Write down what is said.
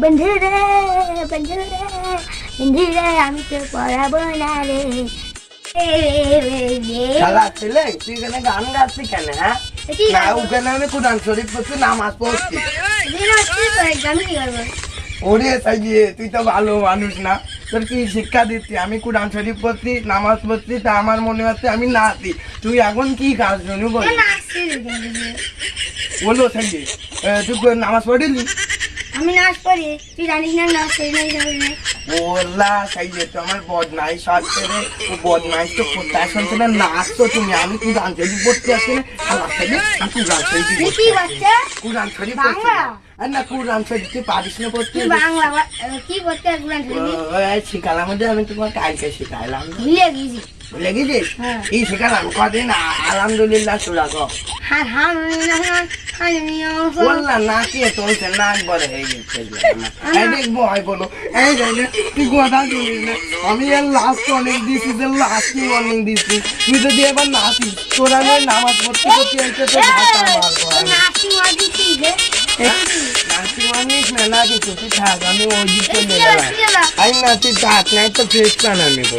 বন্ধু রে বন্ধু রে বন্ধু রে আমি তো পড়াবো না রে শালা ছেলে তুই এখানে গান গাচ্ছি কেন? হ্যাঁ না ওখানে আমি কোরআন শরীফ পড়ছি, নামাজ পড়ছি। ওরে সাইয়ে তুই তো ভালো মানুষ না, তোর কি শিক্ষা দিচ্ছি? আমি কোরআন শরীফ পড়ছি, নামাজ পড়ছি, তা আমার মনে হচ্ছে আমি নাচি। তুই এখন কি কাজ শুনু বলো সাইয়ে? তুই নামাজ পড়িলি? আমি নাচ পড়ি, তুই জানিস না নাচ পড়ি না। ওলা সাইয়ে তো আমার বদমাই সাজছে রে, ও বদমাই তো করতে আসছে না, নাচ তো তুমি। আমি কোরআন শরীফ পড়তে আসছি না, শালা সাইয়ে আমি কোরআন শরীফ কি বাচ্চা কোরআন শরীফ পড়ছি আর না কোরআন শরীফ তুই পারিস না পড়তে? বাংলা কি করতে কোরআন শরীফ শিখালাম মধ্যে আমি তোমার কালকে শিখাইলাম, ভুলে গেছি। ভুলে গেছিস? এই শিখালাম কদিন আলহামদুলিল্লাহ সুরা গো বললাম না কি চলছে, নাক বলে হয়ে গেছে। দেখবো হয় বলো এই তুই কথা শুনিস না, আমি এর লাস্ট অনেক দিয়েছি, লাস্ট অনেক দিচ্ছি। তুই যদি এবার নাচিস, তোর আমি নামাজ পড়তে পড়তে এসে তো ভাষা মারবো। নাচিস না না কিছু, তুই থাক, আমি ওই দিকে আমি নাচি থাক, নাই তো ফ্রেশ কান আমি বল।